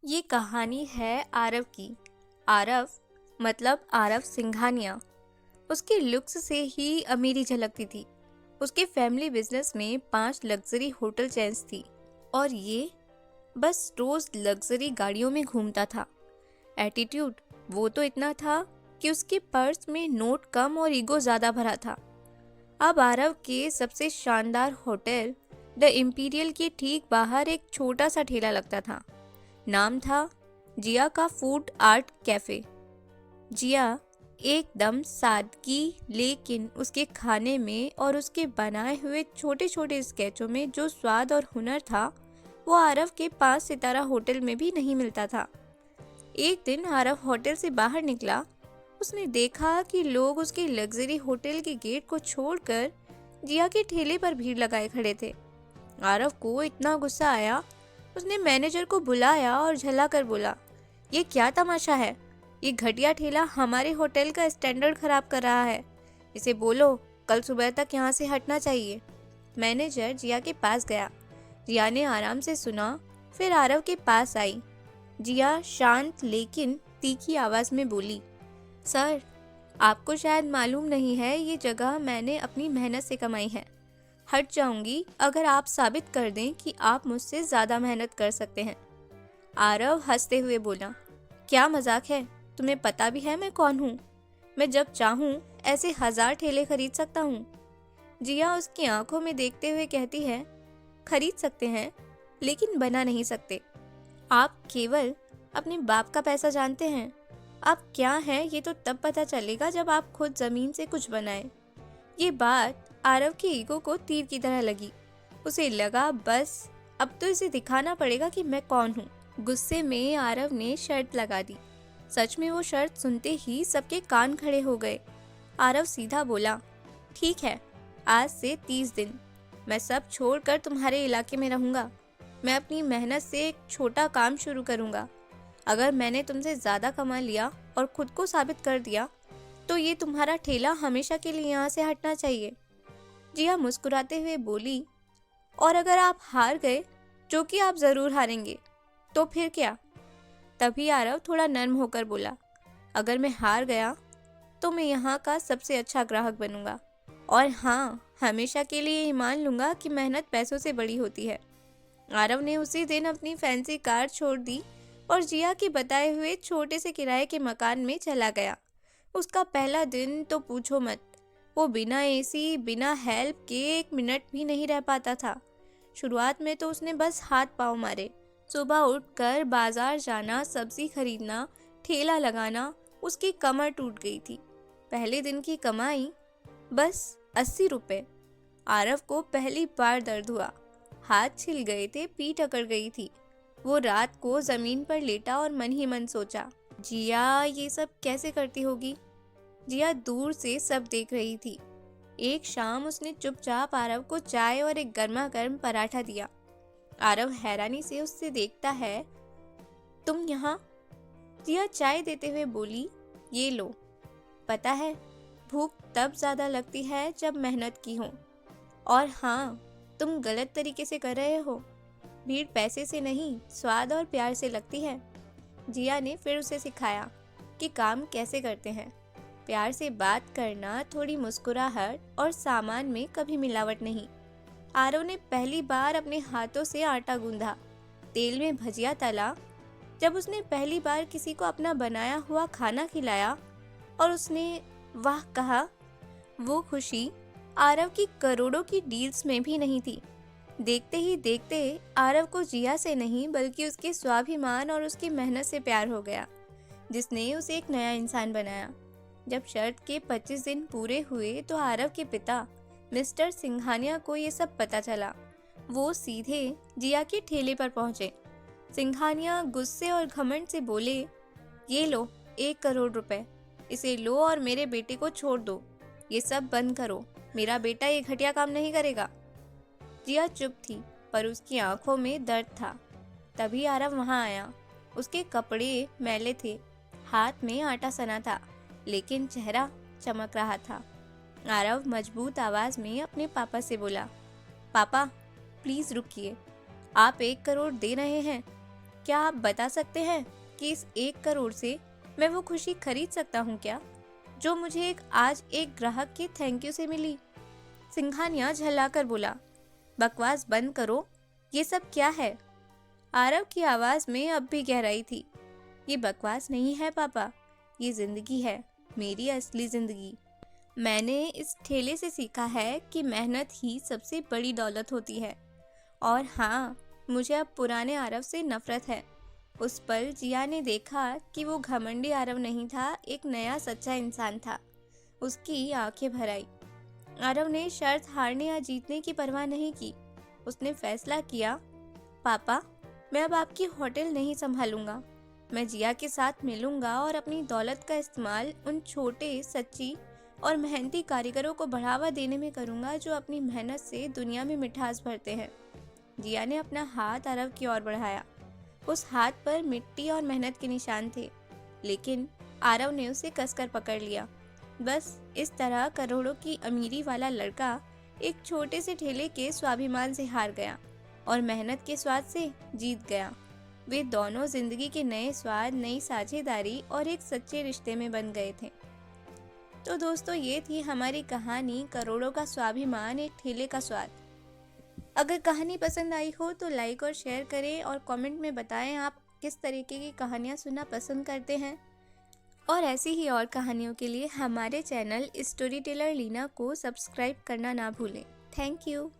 ये कहानी है आरव की। आरव मतलब आरव सिंघानिया। उसके लुक्स से ही अमीरी झलकती थी। उसके फैमिली बिजनेस में 5 लग्जरी होटल चेन्स थी और ये बस रोज लग्जरी गाड़ियों में घूमता था। एटीट्यूड वो तो इतना था कि उसके पर्स में नोट कम और ईगो ज्यादा भरा था। अब आरव के सबसे शानदार होटल द इम्पीरियल के ठीक बाहर एक छोटा सा ठेला लगता था। नाम था जिया का फूड आर्ट कैफे। जिया एकदम सादगी, लेकिन उसके खाने में और उसके बनाए हुए छोटे छोटे स्केचों में जो स्वाद और हुनर था वो आरव के 5 सितारा होटल में भी नहीं मिलता था। एक दिन आरव होटल से बाहर निकला। उसने देखा कि लोग उसके लग्जरी होटल के गेट को छोड़कर जिया के ठेले पर भीड़ लगाए खड़े थे। आरव को इतना गुस्सा आया, उसने मैनेजर को बुलाया और झल्लाकर बोला, ये क्या तमाशा है? ये घटिया ठेला हमारे होटल का स्टैंडर्ड खराब कर रहा है। इसे बोलो कल सुबह तक यहाँ से हटना चाहिए। मैनेजर जिया के पास गया। जिया ने आराम से सुना, फिर आरव के पास आई। जिया शांत लेकिन तीखी आवाज में बोली, सर, आपको शायद मालूम नहीं है, ये जगह मैंने अपनी मेहनत से कमाई है। हट जाऊंगी अगर आप साबित कर दें कि आप मुझसे ज्यादा मेहनत कर सकते हैं। आरव हंसते हुए बोला, क्या मजाक है? तुम्हें पता भी है मैं कौन हूँ? मैं जब चाहूँ ऐसे 1000 ठेले खरीद सकता हूँ। जिया उसकी आंखों में देखते हुए कहती है, खरीद सकते हैं लेकिन बना नहीं सकते। आप केवल अपने बाप का पैसा जानते हैं। आप क्या हैं ये तो तब पता चलेगा जब आप खुद जमीन से कुछ बनाएं। ये बात आरव के ईगो को तीर की तरह लगी। उसे लगा बस अब तो इसे दिखाना पड़ेगा कि मैं कौन हूँ। गुस्से में आरव ने शर्त लगा दी। सच में वो शर्त सुनते ही सबके कान खड़े हो गए। आरव सीधा बोला, ठीक है, आज से 30 दिन मैं सब छोड़कर तुम्हारे इलाके में रहूंगा। मैं अपनी मेहनत से एक छोटा काम शुरू करूंगा। अगर मैंने तुमसे ज्यादा कमा लिया और खुद को साबित कर दिया तो ये तुम्हारा ठेला हमेशा के लिए यहाँ से हटना चाहिए। जिया मुस्कुराते हुए बोली, और अगर आप हार गए, जो कि आप जरूर हारेंगे, तो फिर क्या? तभी आरव थोड़ा नर्म होकर बोला, अगर मैं हार गया तो मैं यहाँ का सबसे अच्छा ग्राहक बनूंगा। और हाँ, हमेशा के लिए ये मान लूंगा कि मेहनत पैसों से बड़ी होती है। आरव ने उसी दिन अपनी फैंसी कार छोड़ दी और जिया के बताए हुए छोटे से किराए के मकान में चला गया। उसका पहला दिन तो पूछो मत। वो बिना एसी, बिना हेल्प के 1 मिनट भी नहीं रह पाता था। शुरुआत में तो उसने बस हाथ पाँव मारे। सुबह उठकर बाजार जाना, सब्जी खरीदना, ठेला लगाना, उसकी कमर टूट गई थी। पहले दिन की कमाई बस 80 रुपए। आरव को पहली बार दर्द हुआ। हाथ छिल गए थे, पीठ अकड़ गई थी। वो रात को जमीन पर लेटा और मन ही मन सोचा, जिया ये सब कैसे करती होगी। जिया दूर से सब देख रही थी। एक शाम उसने चुपचाप आरव को चाय और एक गर्मा गर्म पराठा दिया। आरव हैरानी से उससे देखता है, तुम यहाँ? जिया चाय देते हुए बोली, ये लो। पता है, भूख तब ज्यादा लगती है जब मेहनत की हो। और हाँ, तुम गलत तरीके से कर रहे हो। भीड़ पैसे से नहीं, स्वाद और प्यार से लगती है। जिया ने फिर उसे सिखाया कि काम कैसे करते हैं। प्यार से बात करना, थोड़ी मुस्कुराहट और सामान में कभी मिलावट नहीं। आरव ने पहली बार अपने हाथों से आटा गूंधा, तेल में भजिया तला। जब उसने पहली बार किसी को अपना बनाया हुआ खाना खिलाया और उसने वाह कहा, वो खुशी आरव की करोड़ों की डील्स में भी नहीं थी। देखते ही देखते आरव को जिया से नहीं बल्कि उसके स्वाभिमान और उसकी मेहनत से प्यार हो गया, जिसने उसे एक नया इंसान बनाया। जब शर्त के 25 दिन पूरे हुए तो आरव के पिता मिस्टर सिंघानिया को ये सब पता चला। वो सीधे जिया के ठेले पर पहुंचे। सिंघानिया गुस्से और घमंड से बोले, ये लो 1 करोड़ रुपए, इसे लो और मेरे बेटे को छोड़ दो। ये सब बंद करो, मेरा बेटा ये घटिया काम नहीं करेगा। जिया चुप थी, पर उसकी आंखों में दर्द था। तभी आरव वहां आया। उसके कपड़े मैले थे, हाथ में आटा सना था, लेकिन चेहरा चमक रहा था। आरव मजबूत आवाज में अपने पापा से बोला, पापा प्लीज रुकिए, आप 1 करोड़ दे रहे हैं? क्या आप बता सकते हैं कि इस 1 करोड़ से मैं वो खुशी खरीद सकता हूँ क्या, जो मुझे आज एक ग्राहक के थैंक यू से मिली? सिंघानिया झल्लाकर बोला, बकवास बंद करो, ये सब क्या है? आरव की आवाज में अब भी गहराई थी। ये बकवास नहीं है पापा, ये जिंदगी है, मेरी असली जिंदगी। मैंने इस ठेले से सीखा है कि मेहनत ही सबसे बड़ी दौलत होती है। और हाँ, मुझे अब पुराने आरव से नफरत है। उस पल जिया ने देखा कि वो घमंडी आरव नहीं था, एक नया सच्चा इंसान था। उसकी आंखें भर आई। आरव ने शर्त हारने या जीतने की परवाह नहीं की। उसने फैसला किया, पापा, मैं अब आपकी होटल नहीं संभालूंगा। मैं जिया के साथ मिलूंगा और अपनी दौलत का इस्तेमाल उन छोटे, सच्ची और मेहनती कारीगरों को बढ़ावा देने में करूंगा जो अपनी मेहनत से दुनिया में मिठास भरते हैं। जिया ने अपना हाथ आरव की ओर बढ़ाया। उस हाथ पर मिट्टी और मेहनत के निशान थे, लेकिन आरव ने उसे कसकर पकड़ लिया। बस इस तरह करोड़ों की अमीरी वाला लड़का एक छोटे से ठेले के स्वाभिमान से हार गया और मेहनत के स्वाद से जीत गया। वे दोनों जिंदगी के नए स्वाद, नई साझेदारी और एक सच्चे रिश्ते में बन गए थे। तो दोस्तों, ये थी हमारी कहानी करोड़ों का स्वाभिमान, एक ठेले का स्वाद। अगर कहानी पसंद आई हो तो लाइक और शेयर करें और कमेंट में बताएं आप किस तरीके की कहानियाँ सुनना पसंद करते हैं। और ऐसी ही और कहानियों के लिए हमारे चैनल स्टोरी टेलर लीना को सब्सक्राइब करना ना भूलें। Thank you.